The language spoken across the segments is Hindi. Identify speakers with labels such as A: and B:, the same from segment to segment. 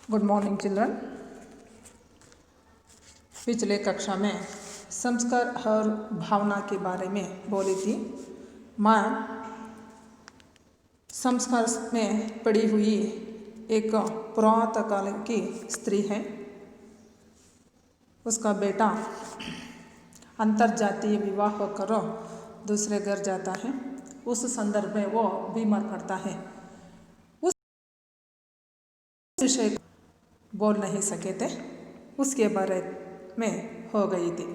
A: Good morning children. पिछले कक्षा में संस्कार और भावना के बारे में बोली थी। मैं संस्कार में पड़ी हुई एक पुरातकाल की स्त्री है। उसका बेटा अंतर्जातीय विवाह होकर दूसरे घर जाता है। उस संदर्भ में वो बीमार पड़ता है। उस विषय बोल नहीं सके थे, उसके बारे में हो गई थी।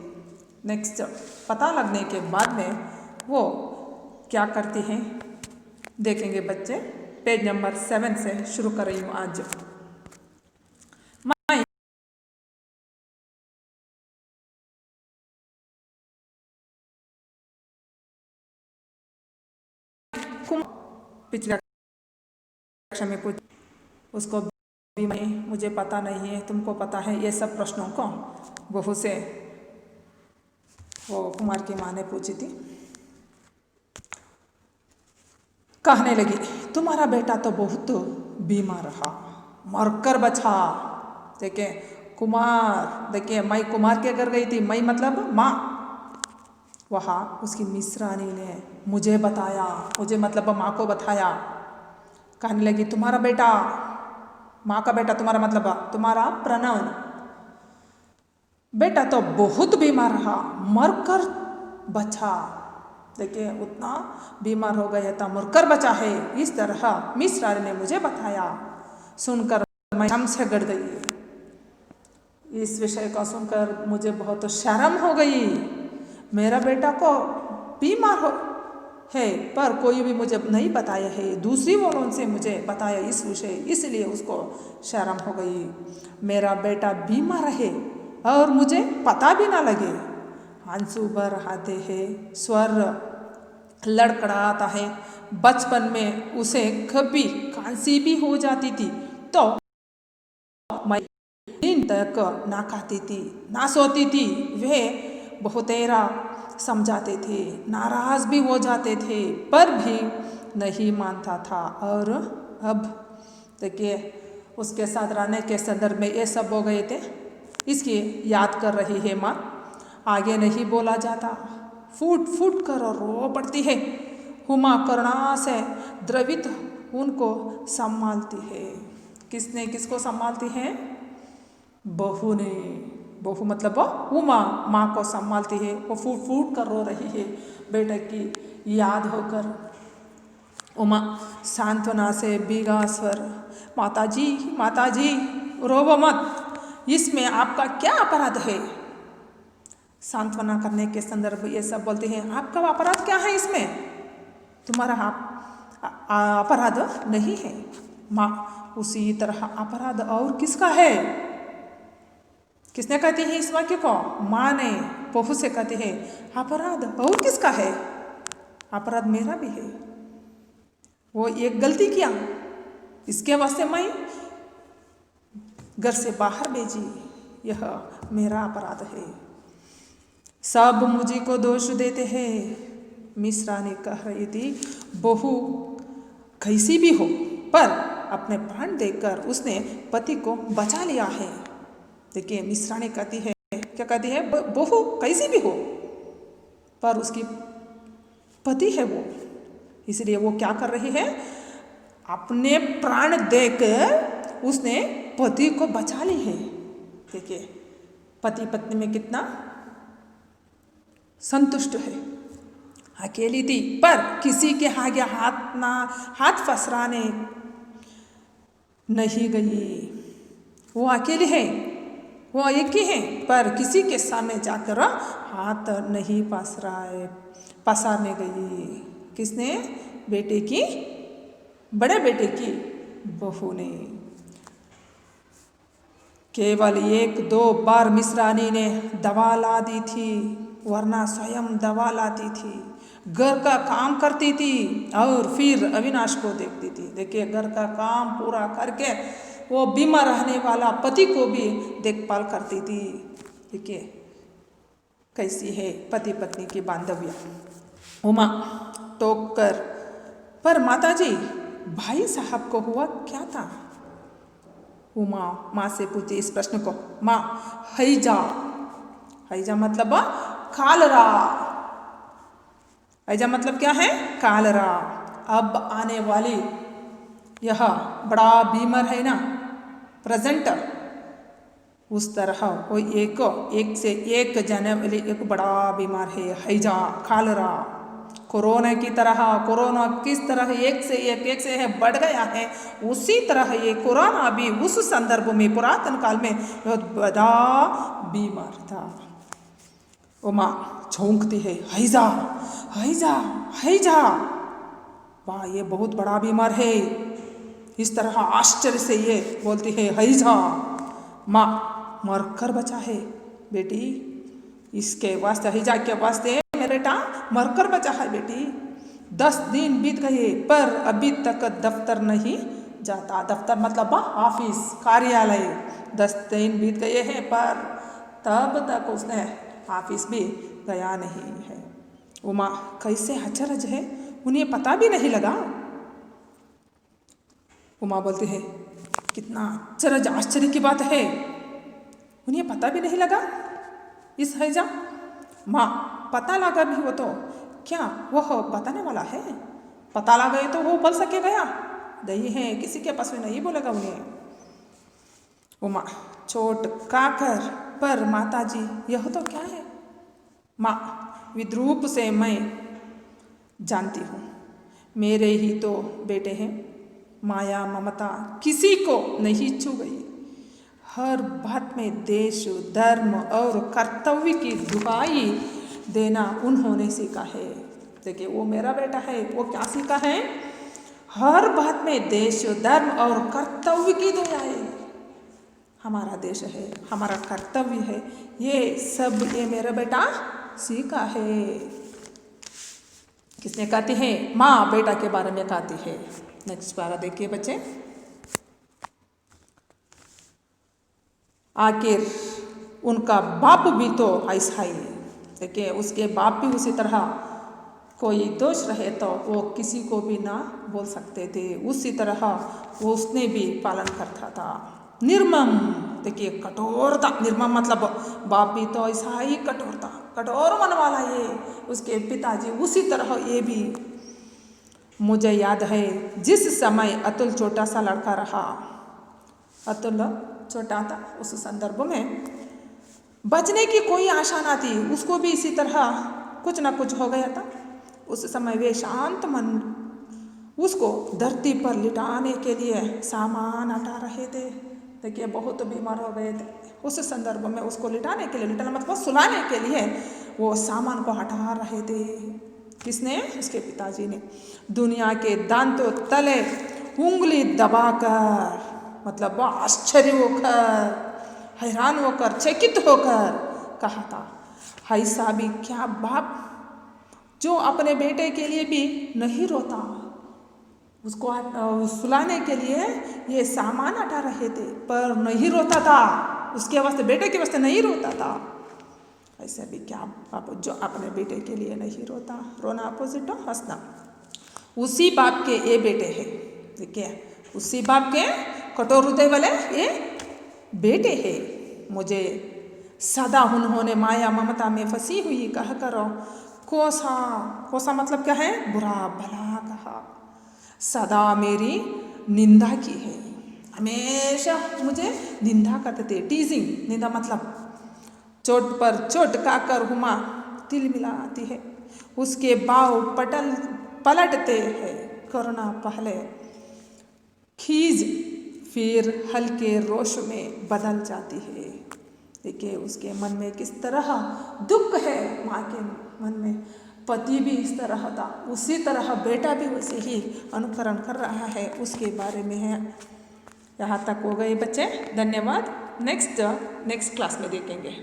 A: नेक्स्ट पता लगने के बाद में वो क्या करती हैं देखेंगे बच्चे। पेज नंबर 7 से शुरू कर रही हूँ आज। मैं पिछले कक्षा में पूछ उसको भी मुझे पता नहीं है, तुमको पता है, ये सब प्रश्नों को बहू से वो कुमार की माँ ने पूछी थी। कहने लगी, तुम्हारा बेटा तो बहुत बीमार रहा, मरकर बचा। देखिए कुमार, देखिए मैं कुमार के घर गई थी, मैं मतलब माँ। वहाँ उसकी मिश्रानी ने मुझे बताया, मुझे मतलब माँ को बताया। कहने लगी, तुम्हारा बेटा, माँ का बेटा, तुम्हारा मतलब तुम्हारा प्रणव बेटा तो बहुत बीमार रहा, मरकर बचा। देखिए उतना बीमार हो गया था, मरकर बचा है, इस तरह मिश्रानी ने मुझे बताया। सुनकर मैं शर्म से गड़ गई। इस विषय को सुनकर मुझे बहुत शर्म हो गई। मेरा बेटा को बीमार हो है पर कोई भी मुझे नहीं बताया है, दूसरी वालों से मुझे बताया इस विषय, इसलिए उसको शर्म हो गई। मेरा बेटा बीमार है और मुझे पता भी ना लगे। आंसू भर आते हैं, स्वर लड़खड़ाता है। बचपन में उसे कभी खांसी भी हो जाती थी तो मैं दिन तक ना खाती थी, ना सोती थी। वे बहुतेरा समझाते थे, नाराज भी हो जाते थे, पर भी नहीं मानता था। और अब देखिए उसके साथ रहने के संदर्भ में ये सब हो गए थे। इसकी याद कर रही है माँ। आगे नहीं बोला जाता, फूट फूट कर रो पड़ती है। हुमा करुणा से द्रवित उनको संभालती है। किसने किसको संभालती है? बहू ने। बहू मतलब उमा माँ को संभालती है। वो फूट फूट कर रो रही है बेटे की याद होकर। उमा सांत्वना से भीगा स्वर, माताजी माताजी रोवो मत, इसमें आपका क्या अपराध है? सांत्वना करने के संदर्भ ये सब बोलते हैं, आपका अपराध क्या है इसमें? तुम्हारा अपराध नहीं है। माँ उसी तरह अपराध और किसका है? किसने कहती है इस वाक्य को? माँ ने बहू से कहती है, अपराध और किसका है? अपराध मेरा भी है। वो एक गलती किया, इसके वास्ते मैं घर से बाहर भेजी, यह मेरा अपराध है। सब मुझे को दोष देते हैं। मिश्रानी कह रही थी, बहू कैसी भी हो पर अपने प्राण देकर उसने पति को बचा लिया है। देखिए मिश्रानी कहती है, क्या कहती है? बहू कैसी भी हो पर उसकी पति है वो, इसलिए वो क्या कर रही है? अपने प्राण देकर उसने पति को बचा ली है। देखिए पति पत्नी में कितना संतुष्ट है। अकेली थी पर किसी के आगे हाथ फसराने नहीं गई। वो अकेली है, वो एक ही है, पर किसी के सामने जाकर हाथ नहीं पसारने गई। किसने? बेटे की, बड़े बेटे की बहू ने। केवल 1-2 बार मिश्रानी ने दवा ला दी थी, वरना स्वयं दवा लाती थी, घर का काम करती थी और फिर अविनाश को देखती थी। देखिए घर का काम पूरा करके वो बीमार रहने वाला पति को भी देखभाल करती थी। देखिए कैसी है पति पत्नी की बांधव्य। उमा टोक पर माताजी भाई साहब को हुआ क्या था? उमा माँ से पूछती इस प्रश्न को, माँ हैजा, हैजा मतलब कालरा, हैजा मतलब क्या है? कालरा। अब आने वाली यह बड़ा बीमार है ना, प्रेजेंट, उस तरह वो एक से एक जाने वाली एक बड़ा बीमार है हैजा, कालरा। कोरोना की तरह, कोरोना किस तरह एक से है बढ़ गया है, उसी तरह ये कोरोना भी उस संदर्भ में पुरातन काल में बहुत बड़ा बीमार था। उमा झोंकती है, हैजा हैजा हैजा, वाह ये बहुत बड़ा बीमार है। इस तरह आश्चर्य से ये बोलती है हैजा। माँ मर कर बचा है बेटी, इसके वास्ते, हैजा के वास्ते मेरा बेटा मरकर बचा है बेटी। 10 दिन बीत गए पर अभी तक दफ्तर नहीं जाता। दफ्तर मतलब ऑफिस, कार्यालय। 10 दिन बीत गए हैं पर तब तक उसने ऑफिस भी गया नहीं है। उमा कैसे अचरज है, उन्हें पता भी नहीं लगा। उमा बोलती है कितना अचरज, आश्चर्य की बात है, उन्हें पता भी नहीं लगा इस हैजा। माँ पता लगा भी हो तो क्या वह बताने वाला है? पता लगा तो वो बोल सके गया, नहीं है किसी के पास में नहीं बोलेगा उन्हें। उमा चोट काकर, पर माता जी यह तो क्या है? माँ विद्रूप से मैं जानती हूँ, मेरे ही तो बेटे हैं, माया ममता किसी को नहीं छू गई। हर बात में देश धर्म और कर्तव्य की दुहाई देना उन्होंने सीखा है। देखिए वो मेरा बेटा है, वो क्या सीखा है? हर बात में देश धर्म और कर्तव्य की दुहाई। हमारा देश है, हमारा कर्तव्य है, ये सब ये मेरा बेटा सीखा है। किसने कहती है? माँ बेटा के बारे में कहती है। नेक्स्ट पारा देखिए बच्चे। आखिर उनका बाप भी तो ऐसा ही है। देखिए उसके बाप भी उसी तरह, कोई दोष रहे तो वो किसी को भी ना बोल सकते थे, उसी तरह वो उसने भी पालन करता था। निर्मम, देखिए कठोरता, निर्मम मतलब बाप भी तो ऐसा ही कठोरता, कठोर मन वाला ये उसके पिताजी, उसी तरह ये भी। मुझे याद है जिस समय अतुल छोटा सा लड़का रहा, अतुल छोटा था, उस संदर्भ में बचने की कोई आशा ना थी, उसको भी इसी तरह कुछ ना कुछ हो गया था। उस समय वे शांत मन उसको धरती पर लिटाने के लिए सामान हटा रहे थे। देखिए बहुत बीमार हो गए थे, उस संदर्भ में उसको लिटाने के लिए, लिटाना मतलब सुलाने के लिए वो सामान को हटा रहे थे। किसने? उसके पिताजी ने। दुनिया के दांतों तले उंगली दबाकर, मतलब आश्चर्य होकर, हैरान होकर, चकित होकर कहा था, ऐसा भी क्या बाप जो अपने बेटे के लिए भी नहीं रोता, उसको सुलाने के लिए ये सामान हटा रहे थे पर नहीं रोता था, उसके वास्ते, बेटे के वास्ते नहीं रोता था। ऐसे भी क्या बाप जो अपने बेटे के लिए नहीं रोता? रोना अपोजिट हो, हंसना। उसी बाप के ये बेटे हैं, देखिए उसी बाप के कठोर हृदय वाले ये बेटे हैं। मुझे सदा उन्होंने माया ममता में फंसी हुई कह करो कोसा, कोसा मतलब क्या है? बुरा भला कहा, सदा मेरी निंदा की है, हमेशा मुझे निंदा करते थे। टीजिंग, निंदा मतलब चोट पर चोट खाकर हुमा तिल मिलाती है, उसके बाव पलटते हैं, करुणा पहले खीज फिर हल्के रोश में बदल जाती है। देखिए उसके मन में किस तरह दुख है, माँ के मन में। पति भी इस तरह था, उसी तरह बेटा भी वैसे ही अनुकरण कर रहा है, उसके बारे में है। यहाँ तक हो गए बच्चे, धन्यवाद। नेक्स्ट क्लास में देखेंगे।